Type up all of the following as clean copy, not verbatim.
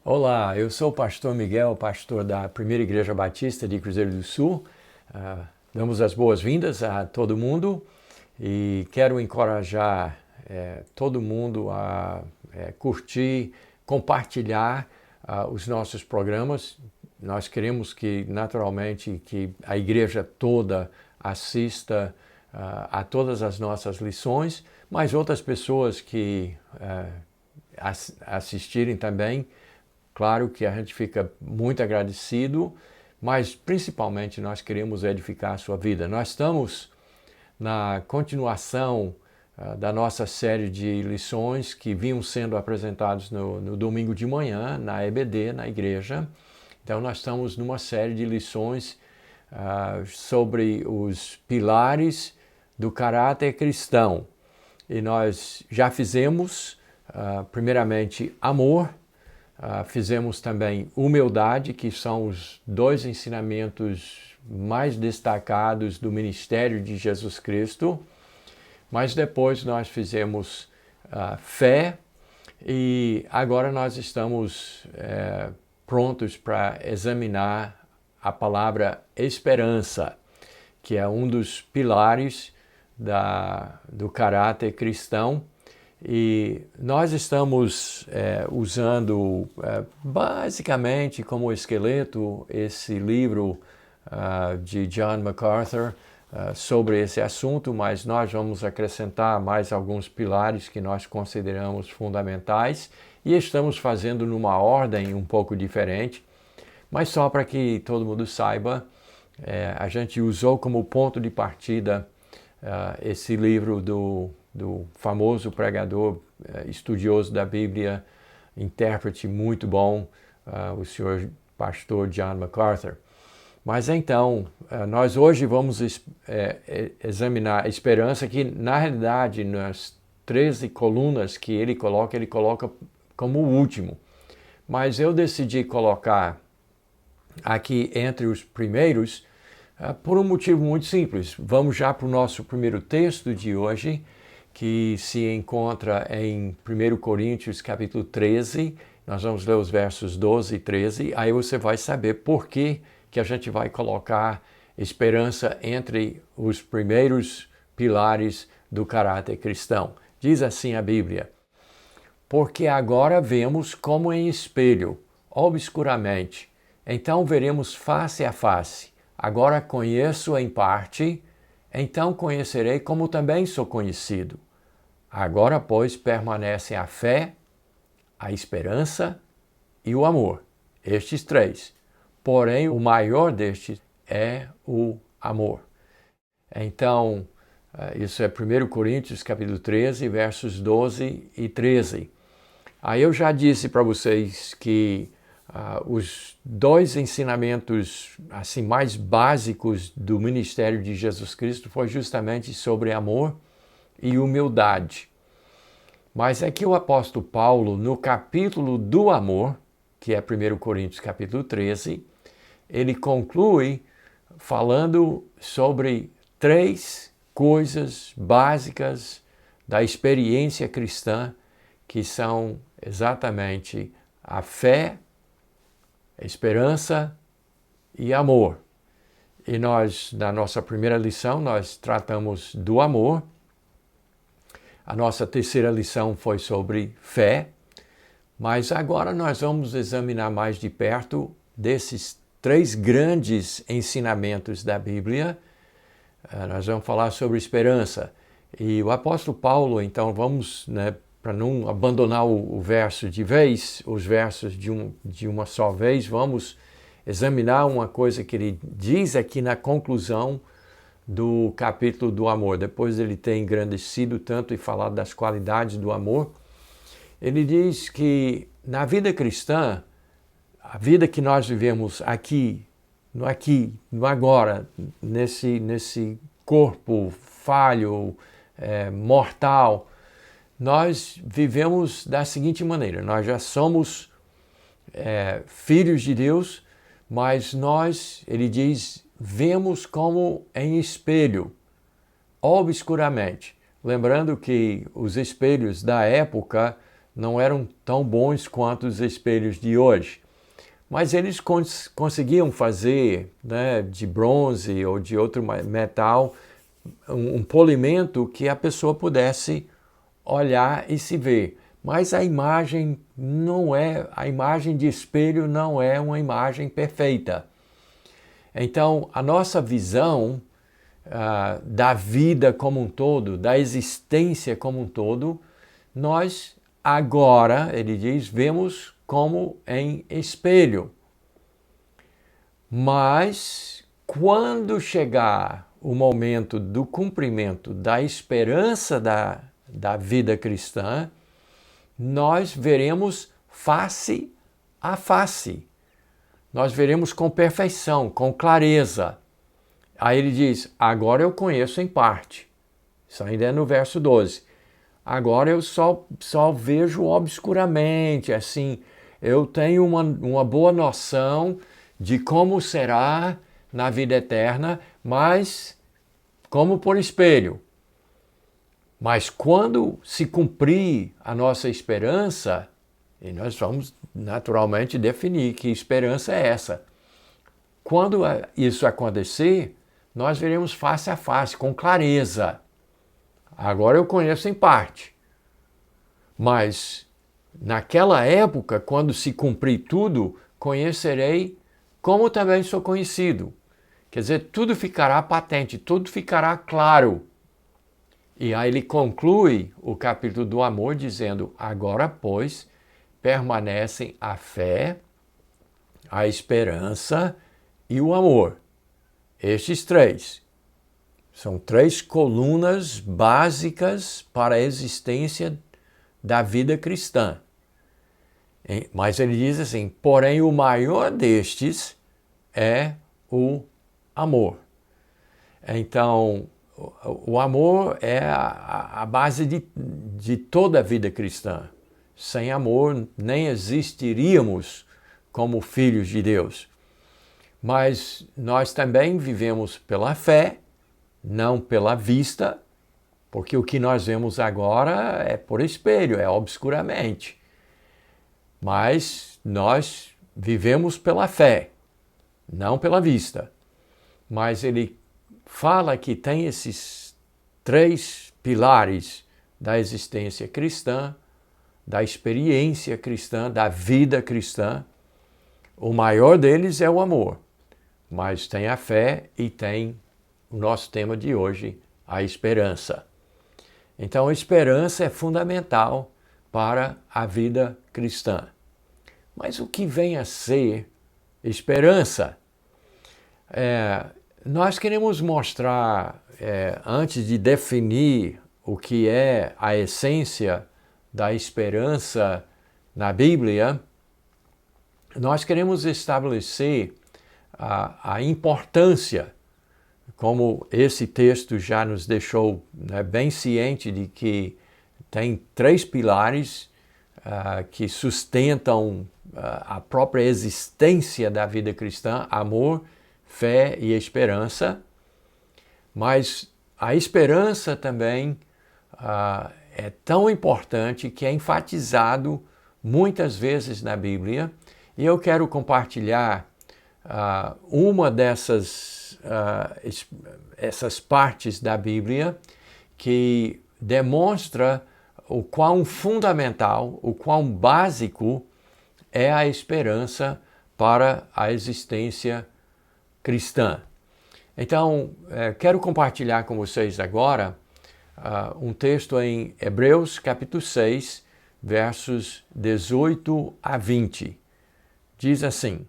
Olá, eu sou o pastor Miguel, pastor da Primeira Igreja Batista de Cruzeiro do Sul. Damos as boas-vindas a todo mundo e quero encorajar todo mundo a curtir, compartilhar os nossos programas. Nós queremos que, naturalmente, que a igreja toda assista a todas as nossas lições, mas outras pessoas que assistirem também. Claro que a gente fica muito agradecido, mas principalmente nós queremos edificar a sua vida. Nós estamos na continuação da nossa série de lições que vinham sendo apresentados no domingo de manhã, na EBD, na igreja. Então nós estamos numa série de lições sobre os pilares do caráter cristão. E nós já fizemos, primeiramente, amor. Fizemos também humildade, que são os dois ensinamentos mais destacados do ministério de Jesus Cristo. Mas depois nós fizemos fé e agora nós estamos prontos para examinar a palavra esperança, que é um dos pilares do caráter cristão. E nós estamos usando basicamente como esqueleto esse livro de John MacArthur sobre esse assunto, mas nós vamos acrescentar mais alguns pilares que nós consideramos fundamentais e estamos fazendo numa ordem um pouco diferente, mas só para que todo mundo saiba, a gente usou como ponto de partida esse livro do famoso pregador, estudioso da Bíblia, intérprete muito bom, o senhor pastor John MacArthur. Mas então, nós hoje vamos examinar a esperança, que na realidade nas 13 colunas que ele coloca como o último. Mas eu decidi colocar aqui entre os primeiros por um motivo muito simples. Vamos já para o nosso primeiro texto de hoje, que se encontra em 1 Coríntios capítulo 13, nós vamos ler os versos 12 e 13, aí você vai saber por que a gente vai colocar esperança entre os primeiros pilares do caráter cristão. Diz assim a Bíblia: porque agora vemos como em espelho, obscuramente, então veremos face a face. Agora conheço em parte, então conhecerei como também sou conhecido. Agora, pois, permanecem a fé, a esperança e o amor. Estes três. Porém, o maior destes é o amor. Então, isso é 1 Coríntios capítulo 13, versos 12 e 13. Aí eu já disse para vocês que os dois ensinamentos assim mais básicos do ministério de Jesus Cristo foi justamente sobre amor e humildade. Mas é que o apóstolo Paulo, no capítulo do amor, que é 1 Coríntios capítulo 13, ele conclui falando sobre três coisas básicas da experiência cristã, que são exatamente a fé, a esperança e amor. E nós, na nossa primeira lição, nós tratamos do amor. A nossa terceira lição foi sobre fé, mas agora nós vamos examinar mais de perto desses três grandes ensinamentos da Bíblia. Nós vamos falar sobre esperança. E o apóstolo Paulo, então vamos, para não abandonar o verso de vez, os versos de uma só vez, vamos examinar uma coisa que ele diz aqui na conclusão do capítulo do amor. Depois ele ter engrandecido tanto e falado das qualidades do amor, ele diz que na vida cristã, a vida que nós vivemos aqui, no agora, nesse corpo falho, mortal, nós vivemos da seguinte maneira: nós já somos filhos de Deus, mas nós, ele diz, vemos como em espelho, obscuramente. Lembrando que os espelhos da época não eram tão bons quanto os espelhos de hoje. Mas eles conseguiam fazer, né, de bronze ou de outro metal um polimento que a pessoa pudesse olhar e se ver. Mas a imagem de espelho não é uma imagem perfeita. Então, a nossa visão da vida como um todo, da existência como um todo, nós agora, ele diz, vemos como em espelho. Mas quando chegar o momento do cumprimento da esperança da vida cristã, nós veremos face a face. Nós veremos com perfeição, com clareza. Aí ele diz, agora eu conheço em parte. Isso ainda é no verso 12. Agora eu só vejo obscuramente, assim, eu tenho uma boa noção de como será na vida eterna, mas como por espelho. Mas quando se cumprir a nossa esperança, e nós vamos naturalmente definir que esperança é essa. Quando isso acontecer, nós veremos face a face, com clareza. Agora eu conheço em parte. Mas naquela época, quando se cumprir tudo, conhecerei como também sou conhecido. Quer dizer, tudo ficará patente, tudo ficará claro. E aí ele conclui o capítulo do amor dizendo, agora, pois, permanecem a fé, a esperança e o amor. Estes três. São três colunas básicas para a existência da vida cristã. Mas ele diz assim, porém o maior destes é o amor. Então, o amor é a base de toda a vida cristã. Sem amor nem existiríamos como filhos de Deus. Mas nós também vivemos pela fé, não pela vista, porque o que nós vemos agora é por espelho, é obscuramente. Mas nós vivemos pela fé, não pela vista. Mas ele fala que tem esses três pilares da existência cristã, da experiência cristã, da vida cristã. O maior deles é o amor, mas tem a fé e tem o nosso tema de hoje, a esperança. Então, a esperança é fundamental para a vida cristã. Mas o que vem a ser esperança? Nós queremos mostrar, antes de definir o que é a essência da esperança na Bíblia, nós queremos estabelecer a importância, como esse texto já nos deixou, né, bem ciente de que tem três pilares que sustentam a própria existência da vida cristã: amor, fé e esperança. Mas a esperança também é tão importante que é enfatizado muitas vezes na Bíblia. E eu quero compartilhar uma essas partes da Bíblia que demonstra o quão fundamental, o quão básico é a esperança para a existência cristã. Então, quero compartilhar com vocês agora um texto em Hebreus capítulo 6, versos 18 a 20. Diz assim: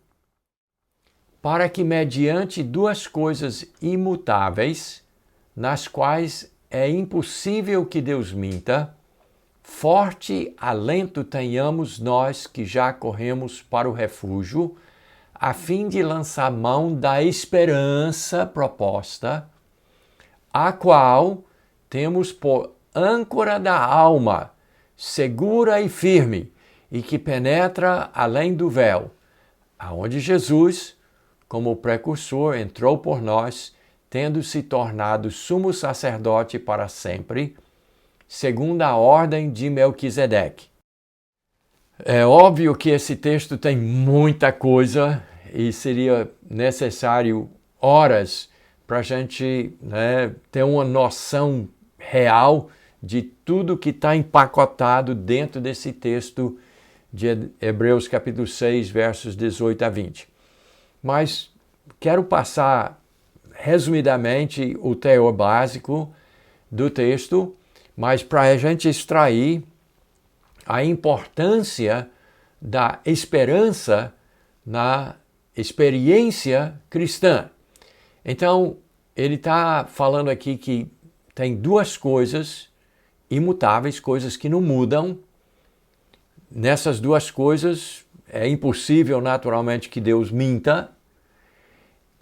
para que mediante duas coisas imutáveis, nas quais é impossível que Deus minta, forte alento tenhamos nós que já corremos para o refúgio, a fim de lançar mão da esperança proposta, a qual temos por âncora da alma, segura e firme, e que penetra além do véu, aonde Jesus, como precursor, entrou por nós, tendo se tornado sumo sacerdote para sempre, segundo a ordem de Melquisedeque. É óbvio que esse texto tem muita coisa e seria necessário horas para a gente, ter uma noção real de tudo que está empacotado dentro desse texto de Hebreus capítulo 6, versos 18 a 20. Mas quero passar resumidamente o teor básico do texto, mas para a gente extrair a importância da esperança na experiência cristã. Então, ele está falando aqui que tem duas coisas imutáveis, coisas que não mudam. Nessas duas coisas, é impossível naturalmente que Deus minta,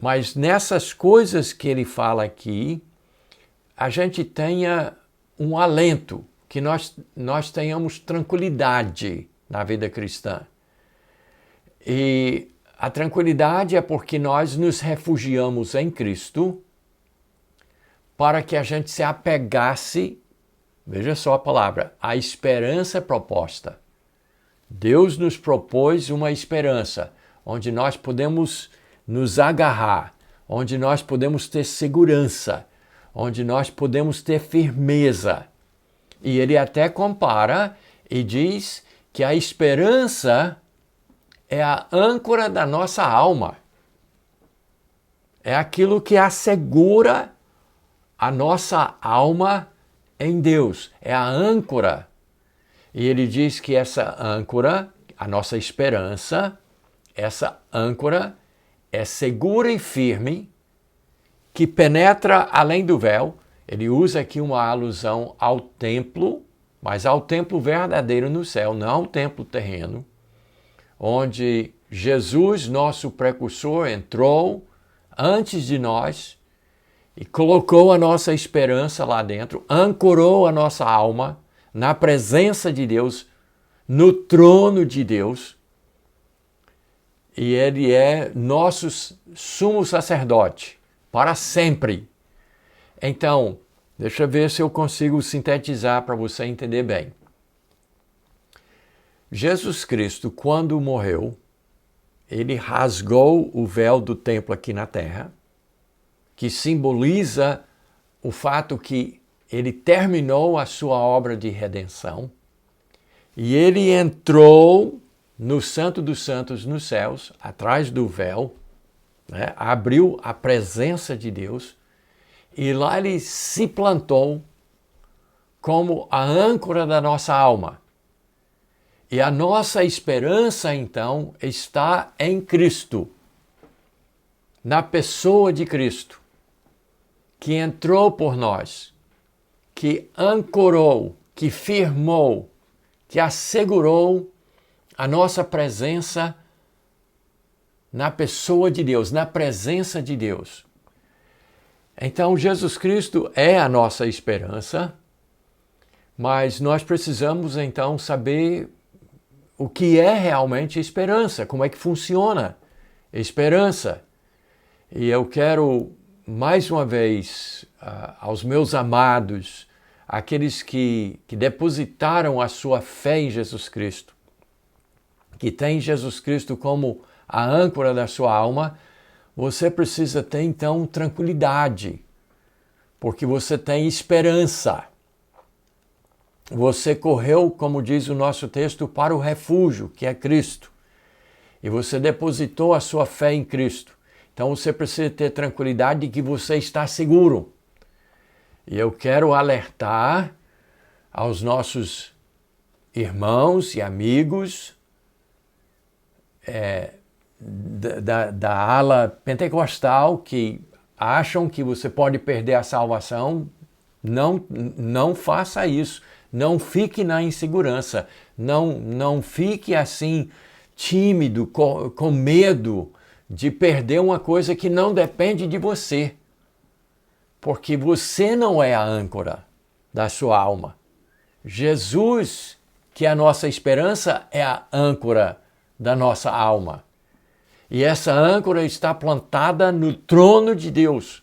mas nessas coisas que ele fala aqui, a gente tenha um alento, que nós tenhamos tranquilidade na vida cristã. E a tranquilidade é porque nós nos refugiamos em Cristo para que a gente se apegasse, veja só a palavra, à esperança proposta. Deus nos propôs uma esperança, onde nós podemos nos agarrar, onde nós podemos ter segurança, onde nós podemos ter firmeza. E ele até compara e diz que a esperança é a âncora da nossa alma. É aquilo que assegura a nossa alma em Deus. É a âncora. E ele diz que essa âncora, a nossa esperança, essa âncora é segura e firme, que penetra além do véu. Ele usa aqui uma alusão ao templo, mas ao templo verdadeiro no céu, não ao templo terreno, onde Jesus, nosso precursor, entrou antes de nós e colocou a nossa esperança lá dentro, ancorou a nossa alma na presença de Deus, no trono de Deus. E ele é nosso sumo sacerdote para sempre. Então, deixa eu ver se eu consigo sintetizar para você entender bem. Jesus Cristo, quando morreu, ele rasgou o véu do templo aqui na terra, que simboliza o fato que ele terminou a sua obra de redenção, e ele entrou no Santo dos Santos nos céus, atrás do véu, abriu a presença de Deus, e lá ele se plantou como a âncora da nossa alma. E a nossa esperança, então, está em Cristo, na pessoa de Cristo, que entrou por nós, que ancorou, que firmou, que assegurou a nossa presença na pessoa de Deus, na presença de Deus. Então, Jesus Cristo é a nossa esperança, mas nós precisamos, então, saber o que é realmente esperança, como é que funciona esperança. E eu quero, mais uma vez, aos meus amados, aqueles que depositaram a sua fé em Jesus Cristo, que têm Jesus Cristo como a âncora da sua alma, você precisa ter, então, tranquilidade, porque você tem esperança. Você correu, como diz o nosso texto, para o refúgio, que é Cristo. E você depositou a sua fé em Cristo. Então você precisa ter tranquilidade de que você está seguro. E eu quero alertar aos nossos irmãos e amigos da ala pentecostal que acham que você pode perder a salvação. Não faça isso. Não fique na insegurança. Não fique assim tímido, com medo de perder uma coisa que não depende de você. Porque você não é a âncora da sua alma. Jesus, que é a nossa esperança, é a âncora da nossa alma. E essa âncora está plantada no trono de Deus.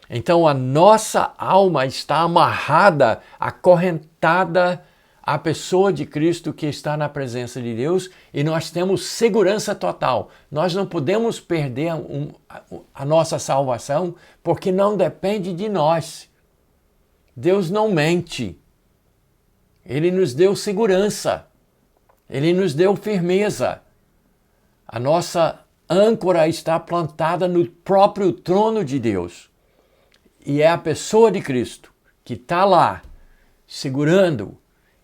Então a nossa alma está amarrada, acorrentada à pessoa de Cristo que está na presença de Deus e nós temos segurança total. Nós não podemos perder a nossa salvação porque não depende de nós. Deus não mente. Ele nos deu segurança. Ele nos deu firmeza. A nossa âncora está plantada no próprio trono de Deus. E é a pessoa de Cristo que está lá, segurando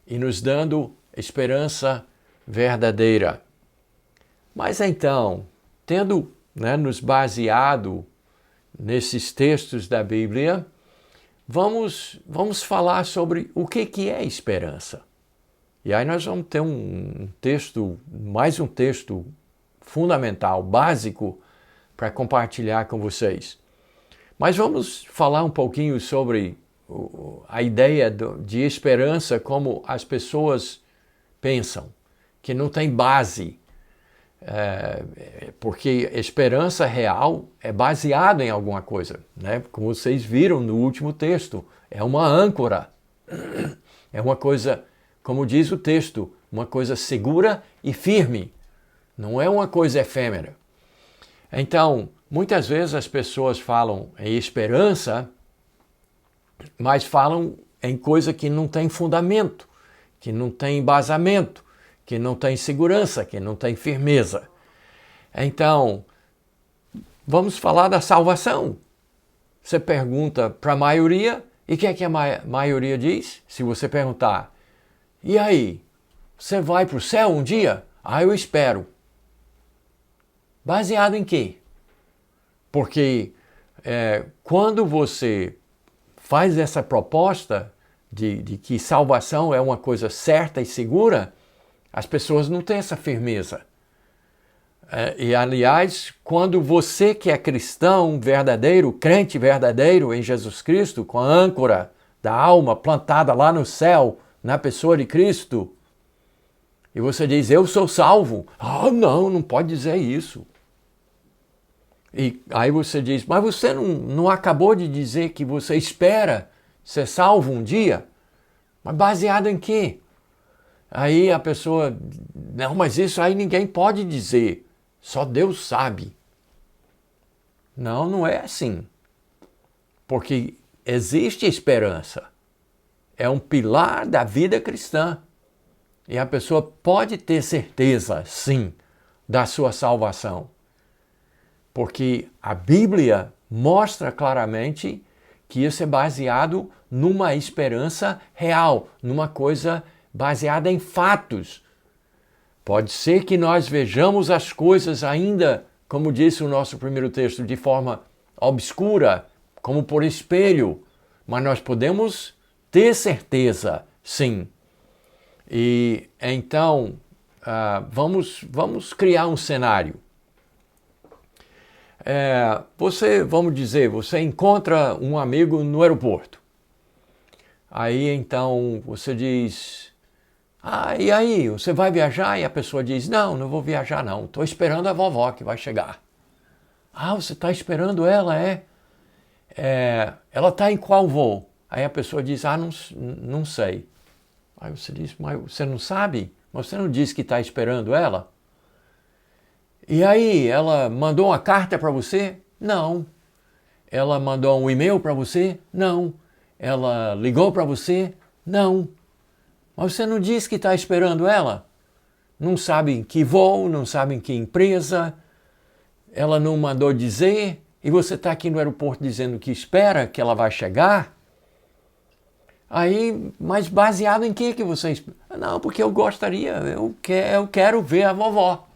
e nos dando esperança verdadeira. Mas então, tendo nos baseado nesses textos da Bíblia, vamos falar sobre o que é esperança. E aí nós vamos ter mais um texto fundamental, básico, para compartilhar com vocês. Mas vamos falar um pouquinho sobre a ideia de esperança como as pessoas pensam, que não tem base, porque esperança real é baseada em alguma coisa, né? Como vocês viram no último texto, é uma âncora, é uma coisa, como diz o texto, uma coisa segura e firme, não é uma coisa efêmera. Então, muitas vezes as pessoas falam em esperança, mas falam em coisa que não tem fundamento, que não tem embasamento, que não tem segurança, que não tem firmeza. Então, vamos falar da salvação. Você pergunta para a maioria, e o que é que a maioria diz? Se você perguntar, e aí, você vai para o céu um dia? Ah, eu espero. Baseado em quê? Porque quando você faz essa proposta de que salvação é uma coisa certa e segura, as pessoas não têm essa firmeza. E, aliás, quando você que é cristão verdadeiro, crente verdadeiro em Jesus Cristo, com a âncora da alma plantada lá no céu, na pessoa de Cristo, e você diz, eu sou salvo. Ah, não pode dizer isso. E aí você diz, mas você não acabou de dizer que você espera ser salvo um dia? Mas baseado em quê? Aí a pessoa, não, mas isso aí ninguém pode dizer, só Deus sabe. Não é assim. Porque existe esperança. É um pilar da vida cristã. E a pessoa pode ter certeza, sim, da sua salvação. Porque a Bíblia mostra claramente que isso é baseado numa esperança real, numa coisa baseada em fatos. Pode ser que nós vejamos as coisas ainda, como disse o nosso primeiro texto, de forma obscura, como por espelho, mas nós podemos ter certeza, sim. E então, vamos criar um cenário. Você encontra um amigo no aeroporto. Aí então você diz, e aí, você vai viajar? E a pessoa diz, não vou viajar não, estou esperando a vovó que vai chegar. Você está esperando ela, ela está em qual voo? Aí a pessoa diz, não sei. Aí você diz, mas você não sabe? Mas você não disse que está esperando ela? E aí, ela mandou uma carta para você? Não. Ela mandou um e-mail para você? Não. Ela ligou para você? Não. Mas você não disse que está esperando ela? Não sabe em que voo, não sabe em que empresa, ela não mandou dizer, e você está aqui no aeroporto dizendo que espera que ela vai chegar? Aí, mas baseado em que você espera? Não, porque eu gostaria, eu quero ver a vovó.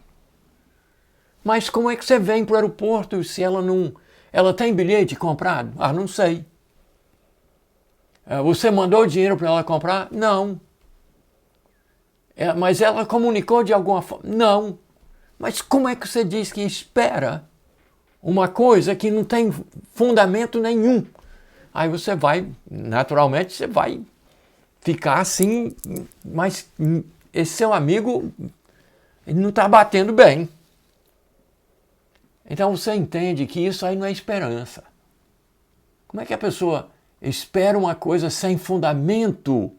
Mas como é que você vem para o aeroporto se ela não... Ela tem bilhete comprado? Não sei. Você mandou dinheiro para ela comprar? Não. Mas ela comunicou de alguma forma? Não. Mas como é que você diz que espera uma coisa que não tem fundamento nenhum? Aí você vai, naturalmente, você vai ficar assim, mas esse seu amigo ele não está batendo bem. Então você entende que isso aí não é esperança. Como é que a pessoa espera uma coisa sem fundamento?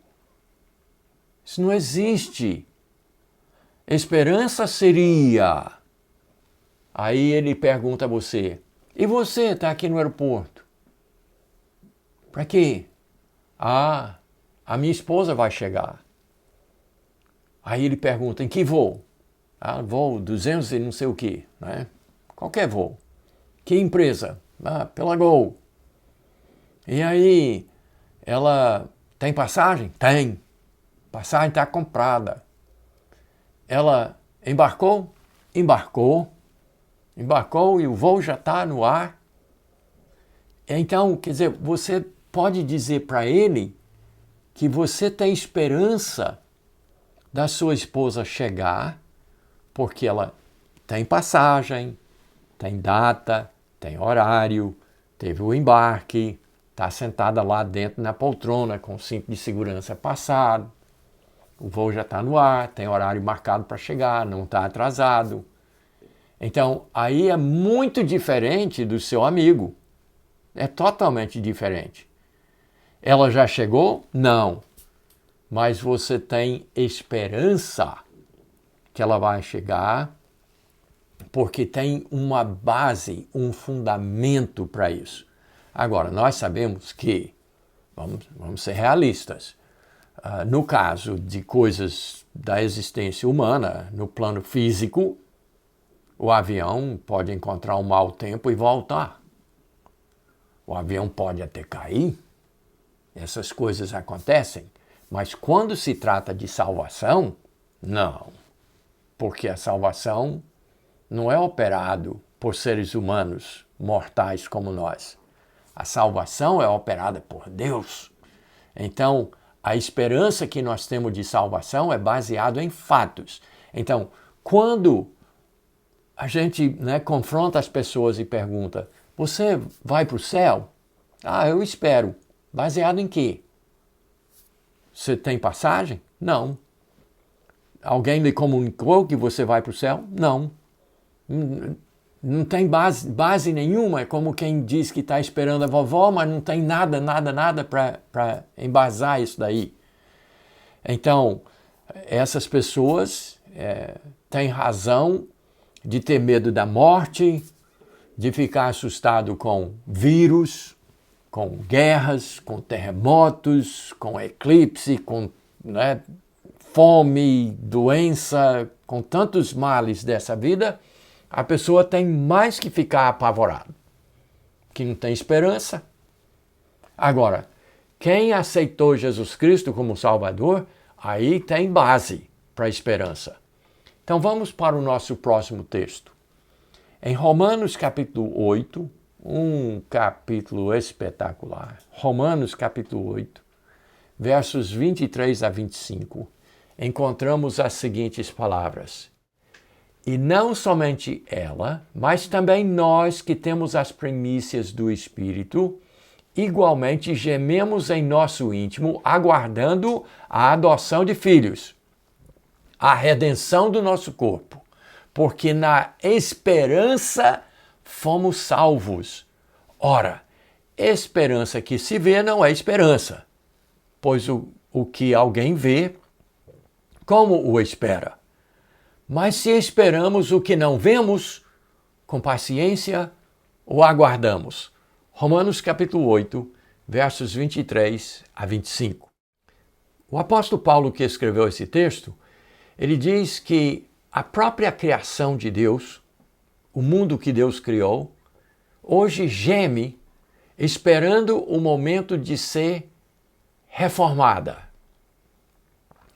Isso não existe. Esperança seria... Aí ele pergunta a você, e você está aqui no aeroporto? Para quê? Ah, a minha esposa vai chegar. Aí ele pergunta, em que voo? Ah, voo 200 e não sei o quê, né? Qualquer voo. Que empresa? Ah, pela Gol. E aí, ela tem passagem? Tem. Passagem está comprada. Ela embarcou? Embarcou. Embarcou e o voo já está no ar. Então, quer dizer, você pode dizer para ele que você tem esperança da sua esposa chegar, porque ela tem passagem, tem data, tem horário, teve o embarque, está sentada lá dentro na poltrona com o cinto de segurança passado, o voo já está no ar, tem horário marcado para chegar, não está atrasado. Então, aí é muito diferente do seu amigo. É totalmente diferente. Ela já chegou? Não. Mas você tem esperança que ela vai chegar, porque tem uma base, um fundamento para isso. Agora, nós sabemos que, vamos ser realistas, no caso de coisas da existência humana, no plano físico, o avião pode encontrar um mau tempo e voltar. O avião pode até cair. Essas coisas acontecem. Mas quando se trata de salvação, não. Porque a salvação não é operado por seres humanos mortais como nós. A salvação é operada por Deus. Então, a esperança que nós temos de salvação é baseada em fatos. Então, quando a gente confronta as pessoas e pergunta, você vai para o céu? Ah, eu espero. Baseado em quê? Você tem passagem? Não. Alguém lhe comunicou que você vai para o céu? Não. Não tem base nenhuma. É como quem diz que está esperando a vovó, mas não tem nada para embasar isso daí. Então, essas pessoas têm razão de ter medo da morte, de ficar assustado com vírus, com guerras, com terremotos, com eclipse, com fome, doença, com tantos males dessa vida, a pessoa tem mais que ficar apavorada, que não tem esperança. Agora, quem aceitou Jesus Cristo como Salvador, aí tem base para a esperança. Então vamos para o nosso próximo texto. Em Romanos capítulo 8, um capítulo espetacular. Romanos capítulo 8, versos 23 a 25, encontramos as seguintes palavras. E não somente ela, mas também nós que temos as primícias do Espírito, igualmente gememos em nosso íntimo, aguardando a adoção de filhos, a redenção do nosso corpo, porque na esperança fomos salvos. Ora, esperança que se vê não é esperança, pois o que alguém vê, como o espera? Mas se esperamos o que não vemos, com paciência o aguardamos. Romanos capítulo 8, versos 23 a 25. O apóstolo Paulo, que escreveu esse texto, ele diz que a própria criação de Deus, o mundo que Deus criou, hoje geme esperando o momento de ser reformada.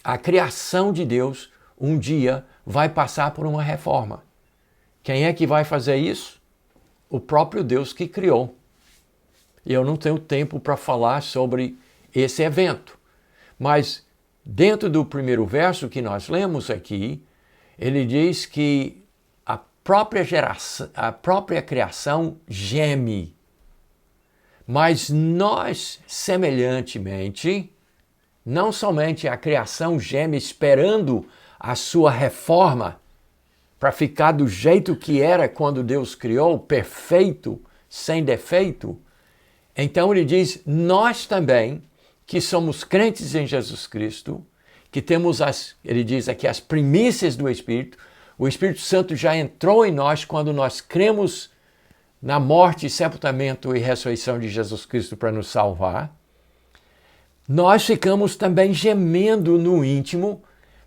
A criação de Deus um dia vai passar por uma reforma. Quem é que vai fazer isso? O próprio Deus que criou. E eu não tenho tempo para falar sobre esse evento. Mas dentro do primeiro verso que nós lemos aqui, ele diz que a própria criação geme. Mas nós, semelhantemente, não somente a criação geme esperando a sua reforma, para ficar do jeito que era quando Deus criou, perfeito, sem defeito. Então ele diz, nós também, que somos crentes em Jesus Cristo, que temos ele diz aqui, as primícias do Espírito, o Espírito Santo já entrou em nós quando nós cremos na morte, sepultamento e ressurreição de Jesus Cristo para nos salvar. Nós ficamos também gemendo no íntimo,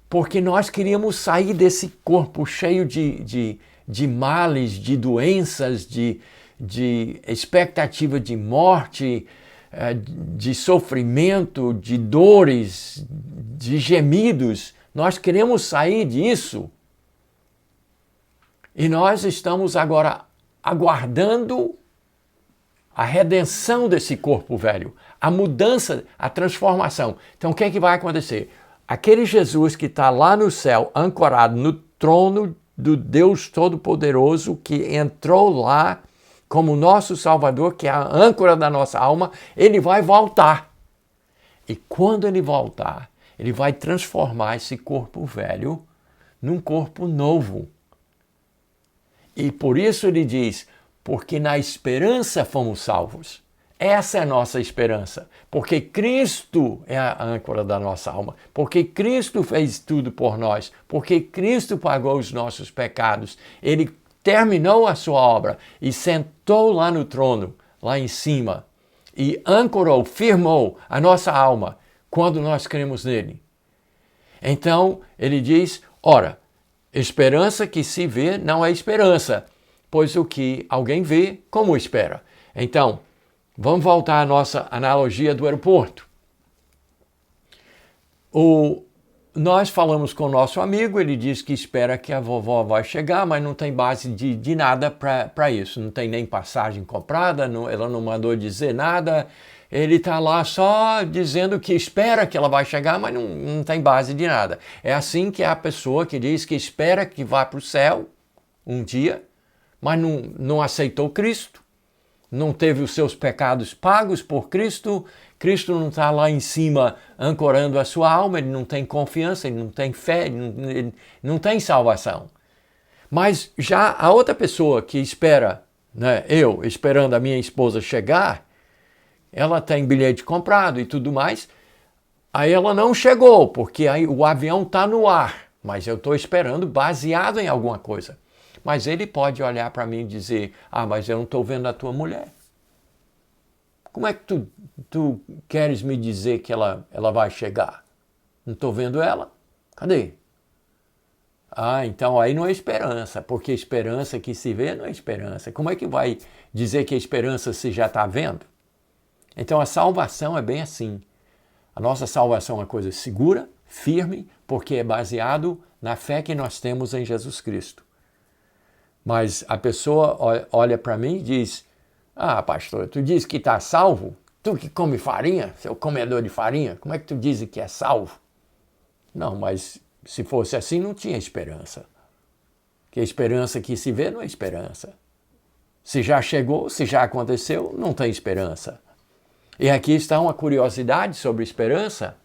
porque nós queríamos sair desse corpo cheio de males, de doenças, de expectativa de morte, de sofrimento, de dores, de gemidos. Nós queremos sair disso. E nós estamos agora aguardando a redenção desse corpo velho, a mudança, a transformação. Então, o que é que vai acontecer? Aquele Jesus que está lá no céu, ancorado no trono do Deus Todo-Poderoso, que entrou lá como nosso Salvador, que é a âncora da nossa alma, ele vai voltar. E quando ele voltar, ele vai transformar esse corpo velho num corpo novo. E por isso ele diz, porque na esperança fomos salvos. Essa é a nossa esperança, porque Cristo é a âncora da nossa alma, porque Cristo fez tudo por nós, porque Cristo pagou os nossos pecados. Ele terminou a sua obra e sentou lá no trono, lá em cima, e ancorou, firmou a nossa alma quando nós cremos nele. Então, ele diz, ora, esperança que se vê não é esperança, pois o que alguém vê, como espera? Então, vamos voltar à nossa analogia do aeroporto. Nós falamos com o nosso amigo, ele diz que espera que a vovó vai chegar, mas não tem base de nada para isso. Não tem nem passagem comprada, ela não mandou dizer nada. Ele está lá só dizendo que espera que ela vai chegar, mas não tem base de nada. É assim que é a pessoa que diz que espera que vá para o céu um dia, mas não aceitou Cristo, não teve os seus pecados pagos por Cristo. Cristo não está lá em cima ancorando a sua alma, ele não tem confiança, ele não tem fé, ele não tem salvação. Mas já a outra pessoa que espera, né, eu esperando a minha esposa chegar, ela tem bilhete comprado e tudo mais, aí ela não chegou, porque aí o avião está no ar, mas eu estou esperando baseado em alguma coisa. Mas ele pode olhar para mim e dizer, mas eu não estou vendo a tua mulher. Como é que tu queres me dizer que ela vai chegar? Não estou vendo ela? Cadê? Então aí não é esperança, porque esperança que se vê não é esperança. Como é que vai dizer que é esperança se já está vendo? Então a salvação é bem assim. A nossa salvação é uma coisa segura, firme, porque é baseado na fé que nós temos em Jesus Cristo. Mas a pessoa olha para mim e diz, pastor, tu diz que está salvo? Tu que come farinha, seu comedor de farinha, como é que tu diz que é salvo? Não, mas se fosse assim não tinha esperança. Que a esperança que se vê não é esperança. Se já chegou, se já aconteceu, não tem esperança. E aqui está uma curiosidade sobre esperança.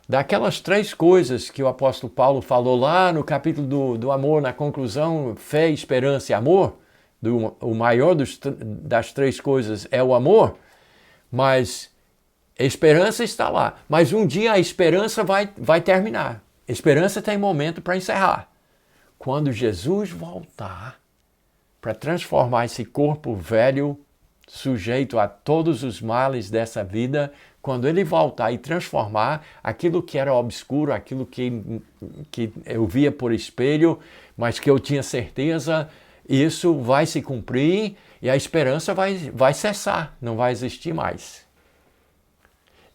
Daquelas 3 coisas que o apóstolo Paulo falou lá no capítulo do amor, na conclusão, fé, esperança e amor, o maior das 3 coisas é o amor, mas a esperança está lá. Mas um dia a esperança vai terminar. A esperança tem momento para encerrar. Quando Jesus voltar para transformar esse corpo velho, sujeito a todos os males dessa vida, quando ele voltar e transformar aquilo que era obscuro, aquilo que eu via por espelho, mas que eu tinha certeza, isso vai se cumprir e a esperança vai cessar, não vai existir mais.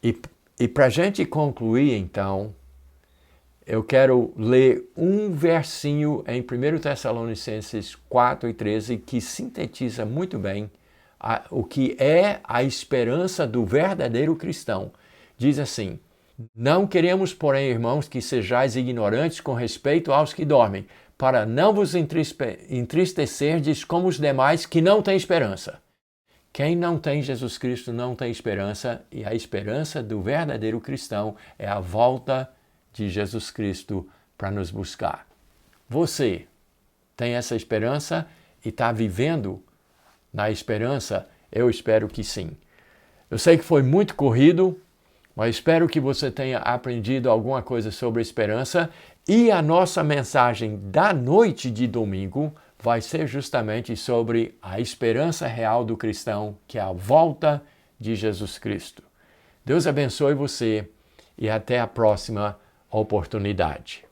E para a gente concluir, então, eu quero ler um versinho em 1 Tessalonicenses 4:13 que sintetiza muito bem o que é a esperança do verdadeiro cristão. Diz assim, não queremos, porém, irmãos, que sejais ignorantes com respeito aos que dormem, para não vos entristecerdes como os demais que não têm esperança. Quem não tem Jesus Cristo não tem esperança, e a esperança do verdadeiro cristão é a volta de Jesus Cristo para nos buscar. Você tem essa esperança e está vivendo na esperança? Eu espero que sim. Eu sei que foi muito corrido, mas espero que você tenha aprendido alguma coisa sobre esperança. E a nossa mensagem da noite de domingo vai ser justamente sobre a esperança real do cristão, que é a volta de Jesus Cristo. Deus abençoe você e até a próxima oportunidade.